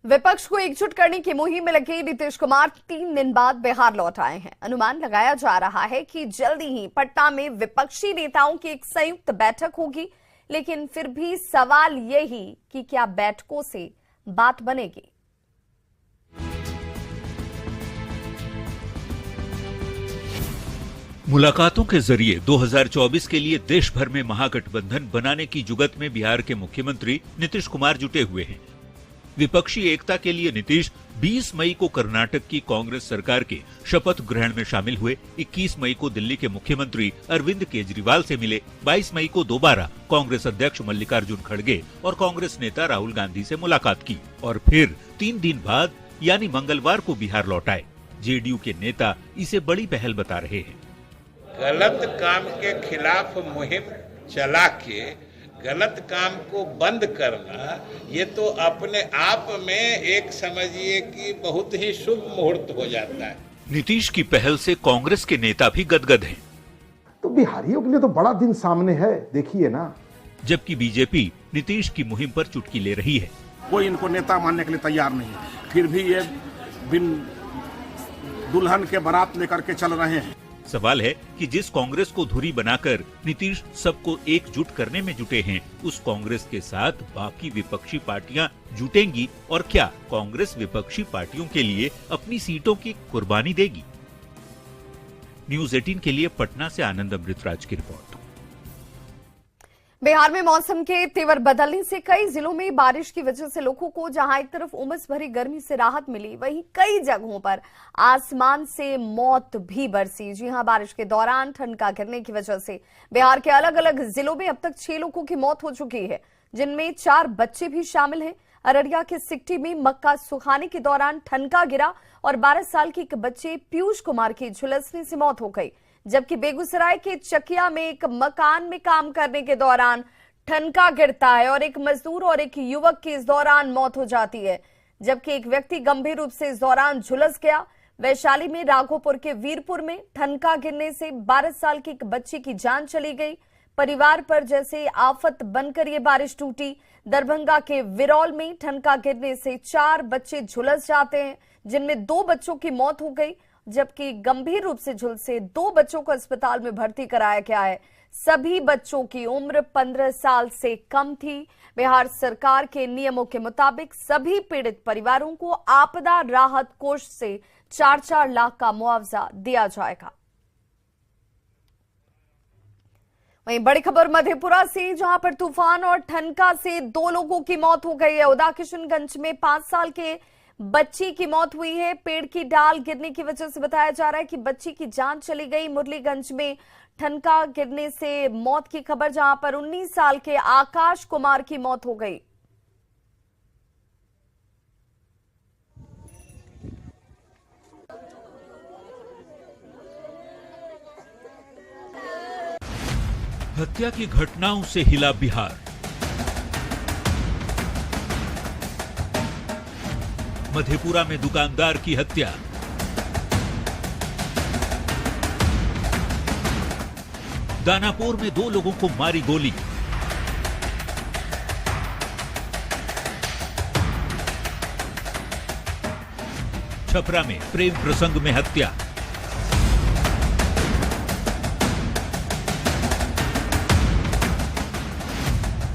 विपक्ष को एकजुट करने की मुहिम में लगे नीतीश कुमार 3 दिन बाद बिहार लौट आए हैं। अनुमान लगाया जा रहा है कि जल्दी ही पटना में विपक्षी नेताओं की एक संयुक्त बैठक होगी, लेकिन फिर भी सवाल यही कि क्या बैठकों से बात बनेगी। मुलाकातों के जरिए 2024 के लिए देश भर में महागठबंधन बनाने की जुगत में बिहार के मुख्यमंत्री नीतीश कुमार जुटे हुए हैं। विपक्षी एकता के लिए नीतीश 20 मई को कर्नाटक की कांग्रेस सरकार के शपथ ग्रहण में शामिल हुए, 21 मई को दिल्ली के मुख्यमंत्री अरविंद केजरीवाल से मिले, 22 मई को दोबारा कांग्रेस अध्यक्ष मल्लिकार्जुन खड़गे और कांग्रेस नेता राहुल गांधी से मुलाकात की और फिर 3 दिन बाद यानी मंगलवार को बिहार लौट आए। जेडीयू के नेता इसे बड़ी पहल बता रहे हैं। गलत काम के खिलाफ मुहिम चला के गलत काम को बंद करना, ये तो अपने आप में एक समझिए कि बहुत ही शुभ मुहूर्त हो जाता है। नीतीश की पहल से कांग्रेस के नेता भी गदगद हैं। तो बिहारियों के लिए तो बड़ा दिन सामने है, देखिए ना। जबकि बीजेपी नीतीश की मुहिम पर चुटकी ले रही है। कोई इनको नेता मानने के लिए तैयार नहीं, फिर भी ये बिन दुल्हन के बारात लेकर के चल रहे हैं। सवाल है कि जिस कांग्रेस को धुरी बनाकर नीतीश सबको एकजुट करने में जुटे हैं, उस कांग्रेस के साथ बाकी विपक्षी पार्टियां जुटेंगी और क्या कांग्रेस विपक्षी पार्टियों के लिए अपनी सीटों की कुर्बानी देगी। न्यूज़ 18 के लिए पटना से आनंद अमृतराज की रिपोर्ट। बिहार में मौसम के तेवर बदलने से कई जिलों में बारिश की वजह से लोगों को जहां एक तरफ उमस भरी गर्मी से राहत मिली, वहीं कई जगहों पर आसमान से मौत भी बरसी। जी हां, बारिश के दौरान ठनका गिरने की वजह से बिहार के अलग अलग जिलों में अब तक 6 लोगों की मौत हो चुकी है, जिनमें 4 बच्चे भी शामिल हैं। अररिया के सिकटी में मक्का सुखाने के दौरान ठनका गिरा और 12 साल के एक बच्चे पीयूष कुमार की झुलसने से मौत हो गई। जबकि बेगूसराय के चकिया में एक मकान में काम करने के दौरान ठनका गिरता है और एक मजदूर और एक युवक की इस दौरान मौत हो जाती है, जबकि एक व्यक्ति गंभीर रूप से इस दौरान झुलस गया। वैशाली में राघोपुर के वीरपुर में ठनका गिरने से 12 साल के एक बच्चे की जान चली गई। परिवार पर जैसे आफत बनकर ये बारिश टूटी। दरभंगा के विरौल में ठनका गिरने से 4 बच्चे झुलस जाते हैं, जिनमें 2 बच्चों की मौत हो गई, जबकि गंभीर रूप से झुलसे 2 बच्चों को अस्पताल में भर्ती कराया गया है। सभी बच्चों की उम्र 15 साल से कम थी। बिहार सरकार के नियमों के मुताबिक सभी पीड़ित परिवारों को आपदा राहत कोष से 4-4 लाख का मुआवजा दिया जाएगा। वहीं बड़ी खबर मधेपुरा से, जहां पर तूफान और ठनका से 2 लोगों की मौत हो गई है। उदाकिशनगंज में 5 साल के बच्ची की मौत हुई है। पेड़ की डाल गिरने की वजह से बताया जा रहा है कि बच्ची की जान चली गई। मुरलीगंज में ठनका गिरने से मौत की खबर, जहां पर 19 साल के आकाश कुमार की मौत हो गई। हत्या की घटनाओं से हिला बिहार। मधेपुरा में दुकानदार की हत्या। दानापुर में 2 लोगों को मारी गोली। छपरा में प्रेम प्रसंग में हत्या।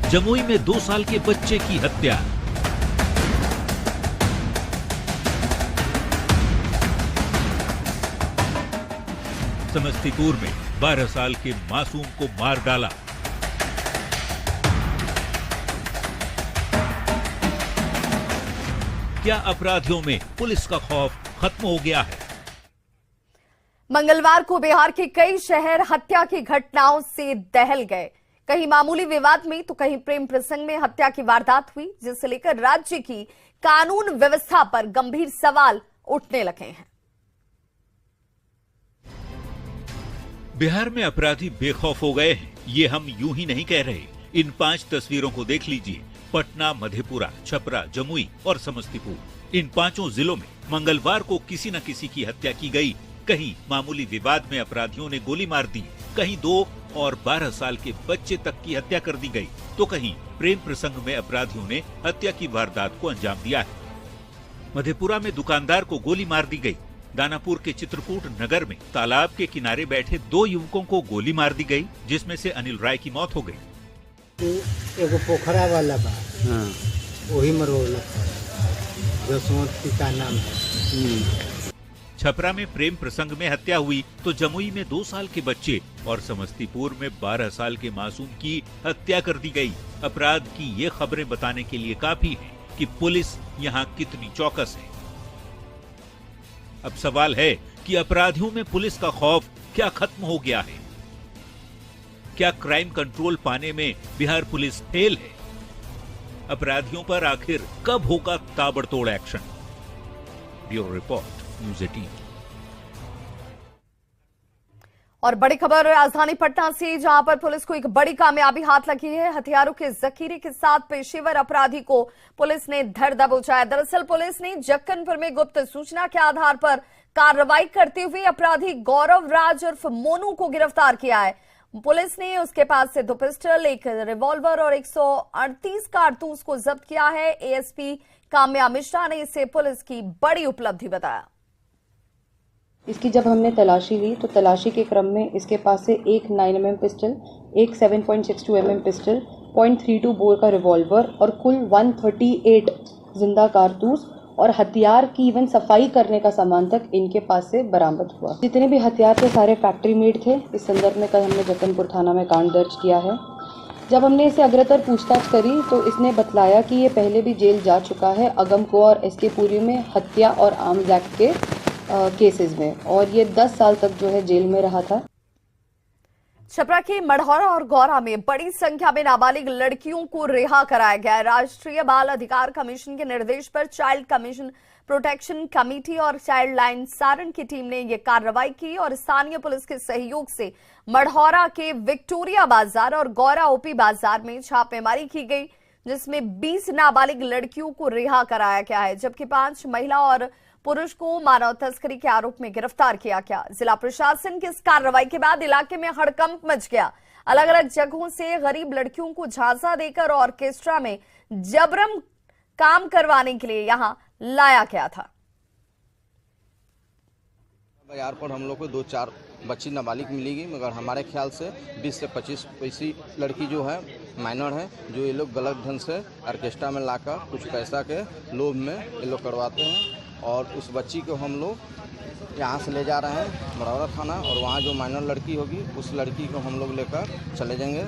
जमुई में 2 साल के बच्चे की हत्या। समस्तीपुर में 12 साल के मासूम को मार डाला। क्या अपराधियों में पुलिस का खौफ खत्म हो गया है? मंगलवार को बिहार के कई शहर हत्या की घटनाओं से दहल गए। कहीं मामूली विवाद में तो कहीं प्रेम प्रसंग में हत्या की वारदात हुई, जिसे लेकर राज्य की कानून व्यवस्था पर गंभीर सवाल उठने लगे हैं। बिहार में अपराधी बेखौफ हो गए हैं, ये हम यूं ही नहीं कह रहे। इन 5 तस्वीरों को देख लीजिए। पटना, मधेपुरा, छपरा, जमुई और समस्तीपुर, इन 5 जिलों में मंगलवार को किसी न किसी की हत्या की गई। कहीं मामूली विवाद में अपराधियों ने गोली मार दी, कहीं 2 और 12 साल के बच्चे तक की हत्या कर दी गई, तो कहीं प्रेम प्रसंग में अपराधियों ने हत्या की वारदात को अंजाम दिया है। मधेपुरा में दुकानदार को गोली मार दी गई। दानापुर के चित्रकूट नगर में तालाब के किनारे बैठे 2 युवकों को गोली मार दी गई, जिसमें से अनिल राय की मौत हो गई। एगो पोखरा वाला बा, वही मरोला जसवंत का नाम है। छपरा में प्रेम प्रसंग में हत्या हुई तो जमुई में 2 साल के बच्चे और समस्तीपुर में 12 साल के मासूम की हत्या कर दी गई। अपराध की ये खबरें बताने के लिए काफी है कि पुलिस यहाँ कितनी चौकस है। अब सवाल है कि अपराधियों में पुलिस का खौफ क्या खत्म हो गया है? क्या क्राइम कंट्रोल पाने में बिहार पुलिस फेल है? अपराधियों पर आखिर कब होगा ताबड़तोड़ एक्शन? Bureau report, news 18। और बड़ी खबर राजधानी पटना से, जहां पर पुलिस को एक बड़ी कामयाबी हाथ लगी है। हथियारों के जखीरे के साथ पेशेवर अपराधी को पुलिस ने धर दबोचा है। दरअसल पुलिस ने जक्कनपुर में गुप्त सूचना के आधार पर कार्रवाई करते हुए अपराधी गौरव राज उर्फ मोनू को गिरफ्तार किया है। पुलिस ने उसके पास से 2 पिस्टल, 1 रिवॉल्वर और 138 कारतूस को जब्त किया है। एएसपी काम्या मिश्रा ने इसे पुलिस की बड़ी उपलब्धि बताया। इसकी जब हमने तलाशी ली तो तलाशी के क्रम में इसके पास से एक 9mm पिस्टल, एक 7.62mm पिस्टल, .32 बोर का रिवॉल्वर और कुल 138 जिंदा कारतूस और हथियार की इवन सफाई करने का सामान तक इनके पास से बरामद हुआ। जितने भी हथियार थे सारे फैक्ट्री मेड थे। इस संदर्भ में कल हमने जक्कनपुर थाना में कांड दर्ज किया है। जब हमने इसे अग्रतर पूछताछ करी तो इसने बतलाया कि ये पहले भी जेल जा चुका है अगमको और एसके पुरी में हत्या और आर्म्स एक्ट के केसेस में, और ये 10 साल तक जो है जेल में रहा था। छपरा के मढ़ौरा और गौरा में बड़ी संख्या में नाबालिग लड़कियों को रिहा कराया गया है। राष्ट्रीय बाल अधिकार कमीशन के निर्देश पर चाइल्ड कमीशन प्रोटेक्शन कमेटी और चाइल्ड लाइन सारण की टीम ने यह कार्रवाई की और स्थानीय पुलिस के सहयोग से मढ़ौरा के विक्टोरिया बाजार और गौरा ओपी बाजार में छापेमारी की गई, जिसमें 20 नाबालिग लड़कियों को रिहा कराया गया है, जबकि 5 महिला और पुरुष को मानव तस्करी के आरोप में गिरफ्तार किया गया। जिला प्रशासन की इस कार्रवाई के बाद इलाके में हड़कंप मच गया। अलग अलग जगहों से गरीब लड़कियों को झांसा देकर ऑर्केस्ट्रा में जबरन काम करवाने के लिए यहां लाया गया था। बाजार पर हम लोग को 2-4 बच्ची नाबालिग मिलेगी, मगर हमारे ख्याल से 20 से 25 ऐसी लड़की जो है माइनर है, जो ये लोग गलत ढंग से ऑर्केस्ट्रा में लाकर कुछ पैसा के लोभ में ये लोग करवाते हैं। और उस बच्ची को हम लोग यहाँ से ले जा रहे हैं मढ़ौरा थाना, और वहाँ जो माइनर लड़की होगी उस लड़की को हम लोग लेकर चले जाएंगे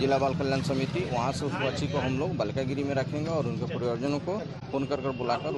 जिला बाल कल्याण समिति। वहाँ से उस बच्ची को हम लोग बालिकागृह में रखेंगे और उनके परिवारजनों को फोन कर बुलाकर